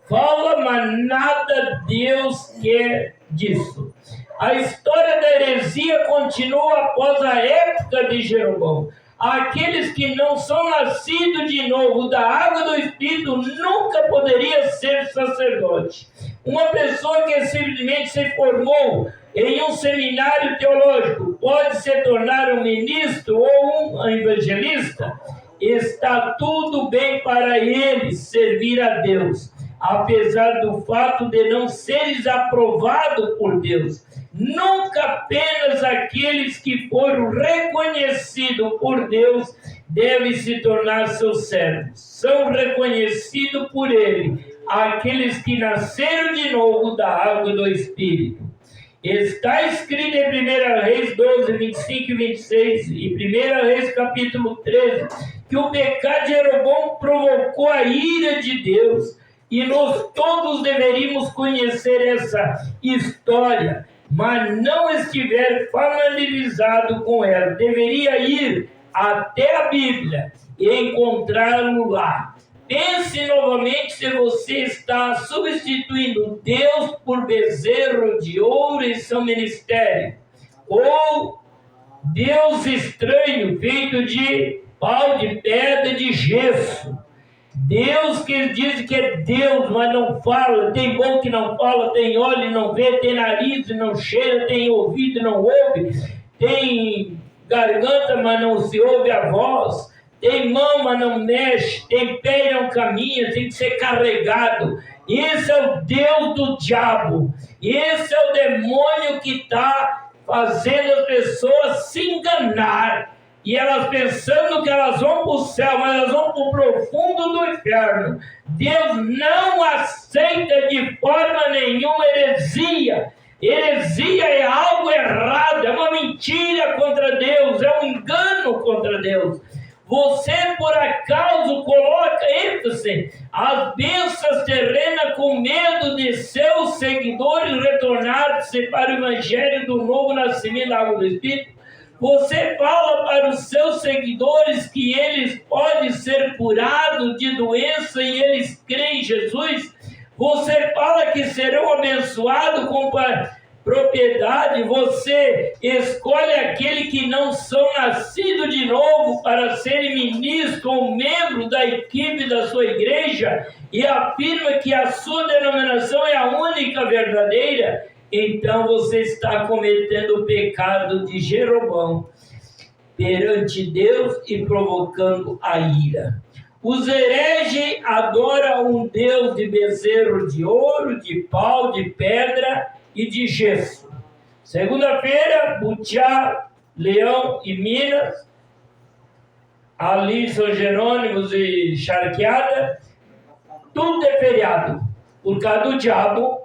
fala, mas nada Deus quer disso. A história da heresia continua após a época de Jeroboão. Aqueles que não são nascidos de novo da água do Espírito nunca poderia ser sacerdote. Uma pessoa que simplesmente se formou em um seminário teológico pode se tornar um ministro ou um evangelista? Está tudo bem para eles servir a Deus, apesar do fato de não seres aprovados por Deus. Nunca apenas aqueles que foram reconhecidos por Deus devem se tornar seus servos. São reconhecidos por Ele aqueles que nasceram de novo da água do Espírito. Está escrito em 1 Reis 12, 25 e 26 e 1 Reis capítulo 13 que o pecado de Jeroboão provocou a ira de Deus, e nós todos deveríamos conhecer essa história, mas não estiver familiarizado com ela. Deveria ir até a Bíblia e encontrá-lo lá. Pense novamente se você está substituindo Deus por bezerro de ouro em seu ministério, ou Deus estranho feito de pau, de pedra, de gesso. Deus que diz que é Deus, mas não fala, tem boca e não fala, tem olho e não vê, tem nariz e não cheira, tem ouvido e não ouve, tem garganta, mas não se ouve a voz, tem mão, mas não mexe, tem pé e não caminha, tem que ser carregado. Esse é o Deus do diabo, esse é o demônio que está fazendo as pessoas se enganar. E elas pensando que elas vão para o céu, mas elas vão para o profundo do inferno. Deus não aceita de forma nenhuma heresia. Heresia é algo errado, é uma mentira contra Deus, é um engano contra Deus. Você, por acaso, coloca ênfase às bênçãos terrenas com medo de seus seguidores retornar-se para o evangelho do novo nascimento da água do Espírito? Você fala para os seus seguidores que eles podem ser curados de doença e eles creem em Jesus? Você fala que serão abençoados com propriedade? Você escolhe aquele que não são nascidos de novo para serem ministro ou membro da equipe da sua igreja e afirma que a sua denominação é a única verdadeira? Então você está cometendo o pecado de Jeroboão perante Deus e provocando a ira. Os hereges adoram um Deus de bezerro de ouro, de pau, de pedra e de gesso. Segunda-feira, Butiá, Leão e Minas, ali São Jerônimo e Charqueada, tudo é feriado, por causa do diabo,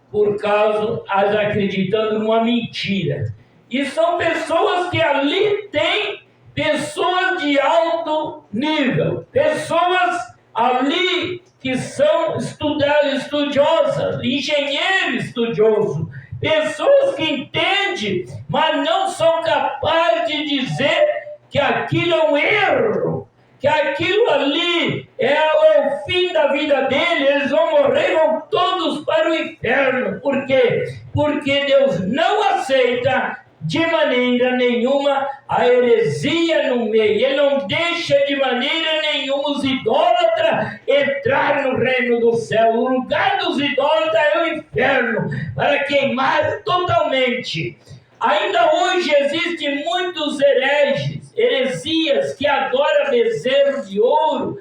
por causa, as acreditando numa mentira. E são pessoas que ali têm pessoas de alto nível, pessoas ali que são estudiosas, engenheiros estudiosos, pessoas que entendem, mas não são capazes de dizer que aquilo é um erro, que aquilo ali é o fim da vida deles, eles vão morrer, vão todos para o inferno. Por quê? Porque Deus não aceita de maneira nenhuma a heresia no meio. Ele não deixa de maneira nenhuma os idólatras entrar no reino do céu. O lugar dos idólatras é o inferno, para queimar totalmente. Ainda hoje existem muitos heresias que adoram bezerro de ouro,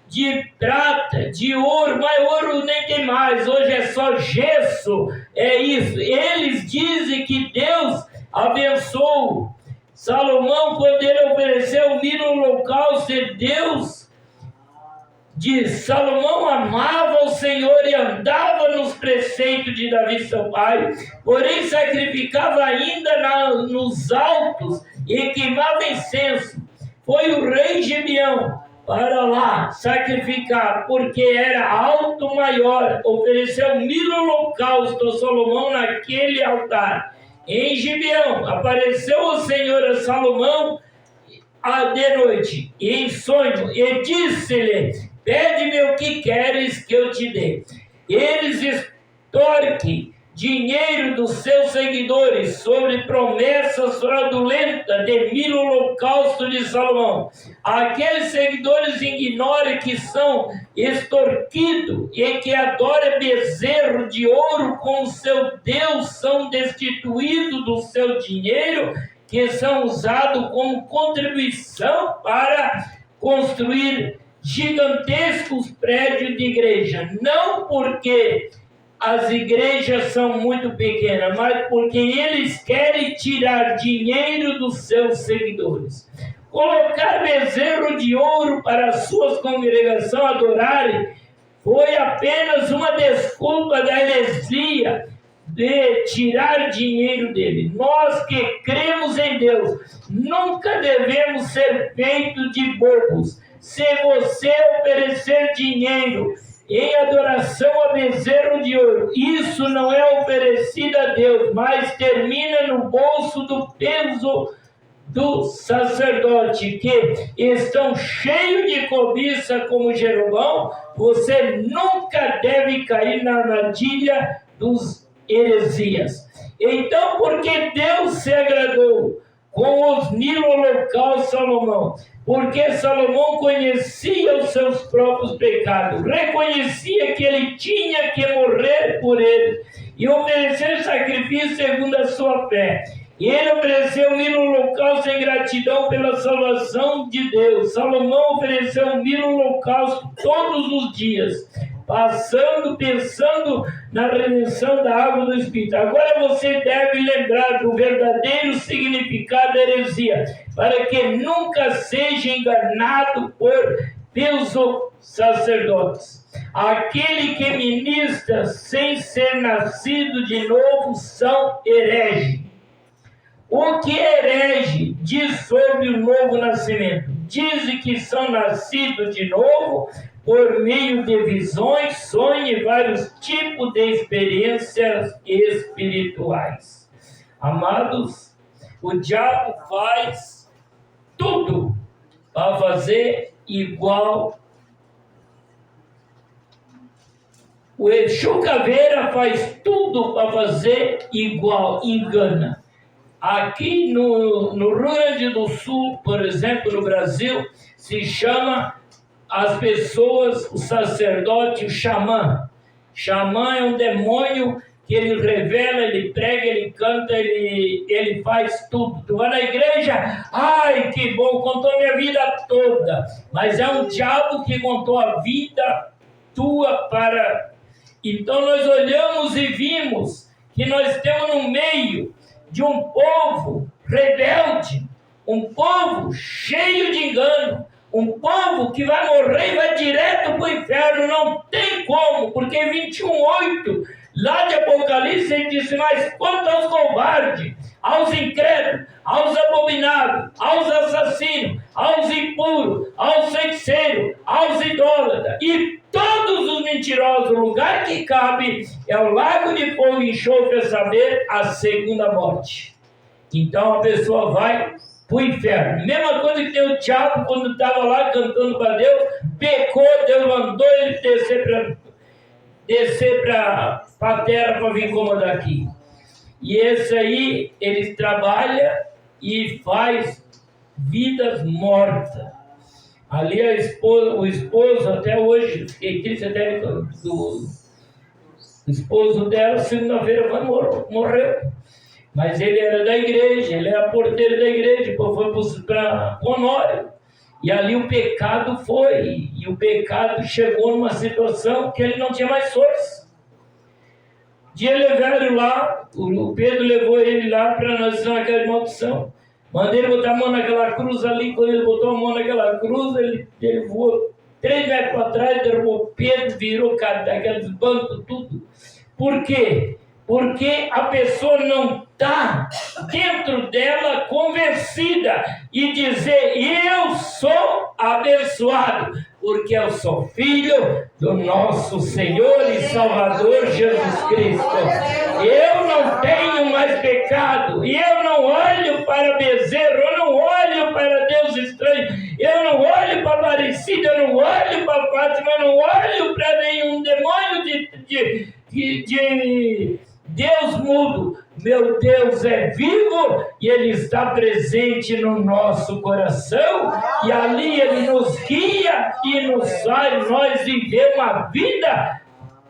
de prata, de ouro, mas ouro nem tem mais, hoje é só gesso, é isso. Eles dizem que Deus abençoou Salomão quando ele ofereceu o milho no holocausto, Deus diz: Salomão amava o Senhor e andava nos preceitos de Davi seu pai, porém sacrificava ainda nos altos e queimava incenso. Foi o rei Gibeão para lá sacrificar, porque era alto maior. Ofereceu 1000 holocaustos a Salomão naquele altar. Em Gibeão apareceu o Senhor a Salomão de noite, em sonho, e disse-lhe: pede-me o que queres que eu te dê. Eles extorquem dinheiro dos seus seguidores sobre promessas fraudulentas de 1000 holocaustos de Salomão. Aqueles seguidores ignoram que são extorquidos e que adoram bezerro de ouro como seu Deus, são destituídos do seu dinheiro, que são usados como contribuição para construir gigantescos prédios de igreja. Não porque as igrejas são muito pequenas, mas porque eles querem tirar dinheiro dos seus seguidores. Colocar bezerro de ouro para as suas congregações adorarem foi apenas uma desculpa da heresia de tirar dinheiro dele. Nós que cremos em Deus nunca devemos ser feitos de bobos. Se você oferecer dinheiro em adoração a bezerro de ouro, isso não é oferecido a Deus, mas termina no bolso do peso do sacerdote, que estão cheios de cobiça como Jeroboão. Você nunca deve cair na armadilha dos heresias. Então, porque Deus se agradou com os 1000 holocaustos de Salomão? Porque Salomão conhecia os seus próprios pecados, reconhecia que ele tinha que morrer por eles e oferecer sacrifício segundo a sua fé. E ele ofereceu 1000 holocaustos em gratidão pela salvação de Deus. Salomão ofereceu 1000 holocaustos todos os dias, pensando na redenção da água do Espírito. Agora você deve lembrar do verdadeiro significado da heresia, para que nunca seja enganado pelos sacerdotes. Aquele que ministra sem ser nascido de novo são hereges. O que herege diz sobre o novo nascimento? Dizem que são nascidos de novo por meio de visões, sonhos e vários tipos de experiências espirituais. Amados, o diabo faz tudo para fazer igual. O Exu Caveira faz tudo para fazer igual, engana. Aqui no Rio Grande do Sul, por exemplo, no Brasil, se chama as pessoas, o sacerdote, o xamã. Xamã é um demônio que ele revela, ele prega, ele canta, ele faz tudo. Tu vai na igreja, ai que bom, contou minha vida toda. Mas é um diabo que contou a vida tua para... Então nós olhamos e vimos que nós estamos no meio de um povo rebelde, um povo cheio de engano, um povo que vai morrer e vai direto para o inferno. Não tem como, porque 21:8 lá de Apocalipse ele disse: mas quanto aos covardes, aos incrédulos, aos abomináveis, aos assassinos, aos impuros, aos feiticeiros, aos idólatras e todos os mentirosos, o lugar que cabe é o lago de fogo e enxofre, a saber, a segunda morte. Então a pessoa vai para o inferno. Mesma coisa que tem o diabo quando estava lá cantando para Deus, pecou, Deus mandou ele descer para a terra para vir incomodar aqui. E esse aí, ele trabalha e faz vidas mortas. Ali o esposo, até hoje, fiquei triste até do esposo dela, segunda-feira morreu. Mas ele era da igreja, ele era porteiro da igreja, depois foi para Honório. E ali o pecado foi, e o pecado chegou numa situação que ele não tinha mais força. Dia levaram lá, o Pedro levou ele lá para nós ensinar aquela maldição. Mandei ele botar a mão naquela cruz ali. Quando ele botou a mão naquela cruz, ele voou 3 metros para trás, derrubou Pedro, virou daqueles bancos, tudo. Por quê? Porque a pessoa não está dentro dela convencida e dizer, eu sou abençoado, porque eu sou filho do nosso Senhor e Salvador Jesus Cristo. Eu não tenho mais pecado, e eu não olho para bezerro, eu não olho para Deus estranho, eu não olho para Aparecida, eu não olho para Fátima, eu não olho para nenhum demônio de Deus mudo. Meu Deus é vivo e Ele está presente no nosso coração, e ali Ele nos guia e nos faz nós viver uma vida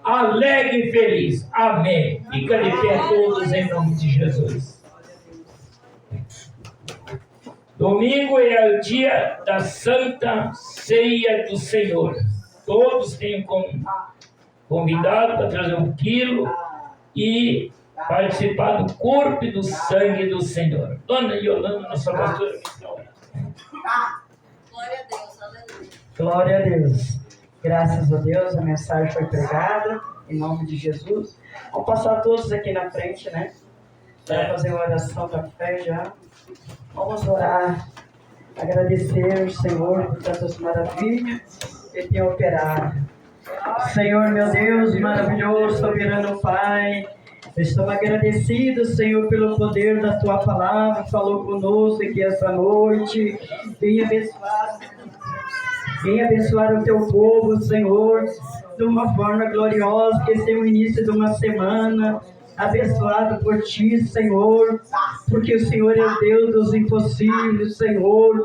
alegre e feliz. Amém. Fica de pé todos em nome de Jesus. Domingo é o dia da Santa Ceia do Senhor. Todos têm convidado para trazer 1 quilo e participar do corpo e do sangue do Senhor. Dona Yolanda, nossa pastora. Glória a Deus, aleluia. Glória a Deus. Graças a Deus, a mensagem foi pregada, em nome de Jesus. Vamos passar todos aqui na frente, né? Para fazer uma oração da fé já. Vamos orar, agradecer ao Senhor por tantas maravilhas que Ele tem operado. Senhor, meu Deus, maravilhoso, soberano Pai, estamos agradecidos, Senhor, pelo poder da Tua palavra, falou conosco aqui essa noite. Venha abençoar o Teu povo, Senhor, de uma forma gloriosa, que esse é o início de uma semana abençoado por Ti, Senhor, porque o Senhor é o Deus dos impossíveis, Senhor.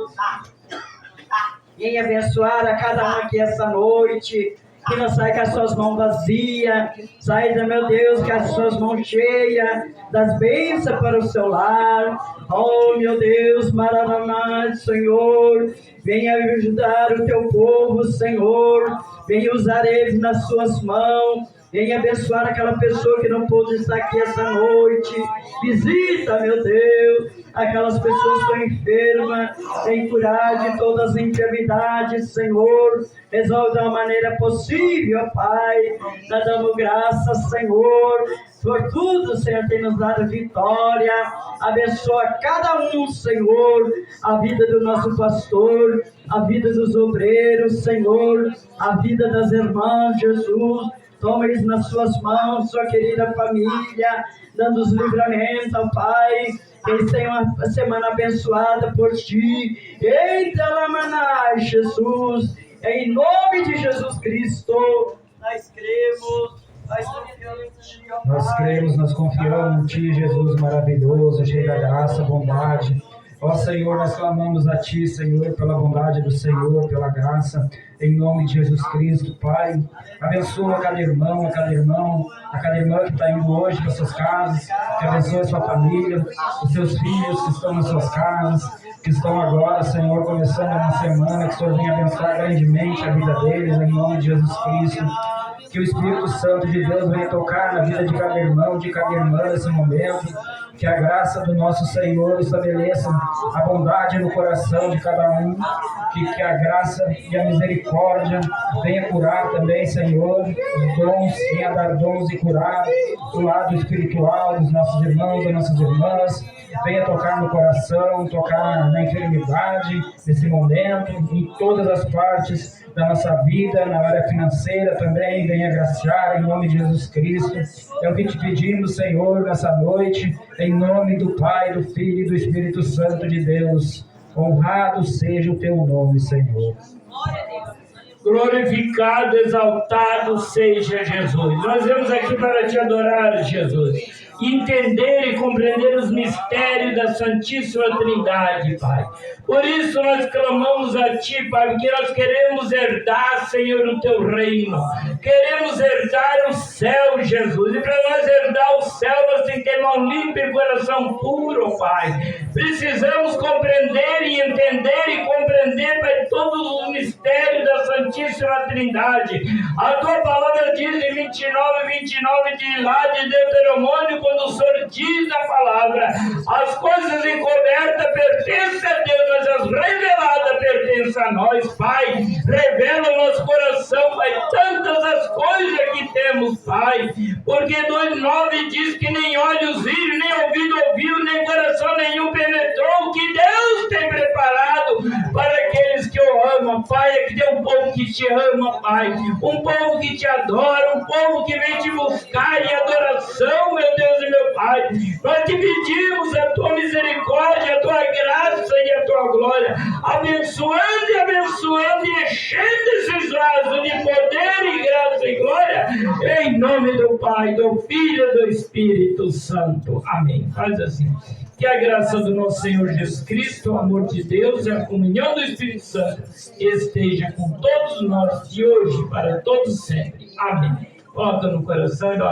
Venha abençoar a cada um aqui essa noite, que não sai com as suas mãos vazias, sai, meu Deus, com as suas mãos cheias das bênçãos para o seu lar. Oh, meu Deus, maravilhoso, Senhor, venha ajudar o teu povo, Senhor, venha usar eles nas suas mãos. Venha abençoar aquela pessoa que não pôde estar aqui essa noite. Visita, meu Deus, aquelas pessoas que estão enfermas. Vem curar de todas as enfermidades, Senhor. Resolve da maneira possível, Pai. Nós damos graças, Senhor. Por tudo, Senhor, tem nos dado vitória. Abençoa cada um, Senhor. A vida do nosso pastor, a vida dos obreiros, Senhor. A vida das irmãs, Jesus. Toma eles nas suas mãos, sua querida família, dando os livramentos, ó Pai. Que eles tenham uma semana abençoada por Ti. Eita, Lamanai, Jesus. Em nome de Jesus Cristo, nós cremos, nós confiamos em Ti, ó Pai. Nós cremos, nós confiamos em Ti, Jesus maravilhoso, cheio da graça, bondade. Ó Senhor, nós clamamos a Ti, Senhor, pela bondade do Senhor, pela graça, em nome de Jesus Cristo, Pai. Abençoa cada irmão, cada irmã que está indo hoje para suas casas, que abençoe a sua família, os seus filhos que estão nas suas casas, que estão agora, Senhor, começando uma semana, que o Senhor venha abençoar grandemente a vida deles, em nome de Jesus Cristo. Que o Espírito Santo de Deus venha tocar na vida de cada irmão, de cada irmã nesse momento. Que a graça do nosso Senhor estabeleça a bondade no coração de cada um. Que a graça e a misericórdia venha curar também, Senhor, os dons, venha dar dons e curar do lado espiritual dos nossos irmãos e nossas irmãs. Venha tocar no coração, tocar na enfermidade nesse momento, em todas as partes da nossa vida, na área financeira também. Venha agraciar em nome de Jesus Cristo. É o que te pedimos, Senhor, nessa noite, em nome do Pai, do Filho e do Espírito Santo de Deus. Honrado seja o teu nome, Senhor. Glorificado, exaltado seja Jesus. Nós viemos aqui para te adorar, Jesus. Entender e compreender os mistérios da Santíssima Trindade, Pai. Por isso nós clamamos a Ti, Pai, porque nós queremos herdar, Senhor, o Teu reino. Queremos herdar o céu, Jesus. E para nós herdar o céu, nós temos que ter mão limpa e coração puro, Pai. Precisamos compreender e entender e compreender, Pai, todos os mistérios da Santíssima Trindade. A Tua palavra diz em 29 e 29 de lá de Deuteronômio, quando o Senhor diz na palavra, as coisas encobertas pertencem a Deus, mas as reveladas pertencem a nós, Pai. Revela o nosso coração, Pai, tantas as coisas que temos, Pai, porque 2:9 diz que nem olhos viram, nem ouvido ouviu, nem coração nenhum penetrou o que Deus tem preparado para aqueles que o amam, Pai. É que tem um povo que te ama, Pai, um povo que te adora, um povo que vem te buscar em adoração, meu Deus e meu Pai. Nós te pedimos a tua misericórdia, a tua graça e a tua glória, abençoando e enchendo esses vasos de poder e graça e glória, em nome do Pai, do Filho e do Espírito Santo. Amém. Faz assim. Que a graça do nosso Senhor Jesus Cristo, o amor de Deus e a comunhão do Espírito Santo esteja com todos nós de hoje para todos sempre. Amém. Coloca no coração e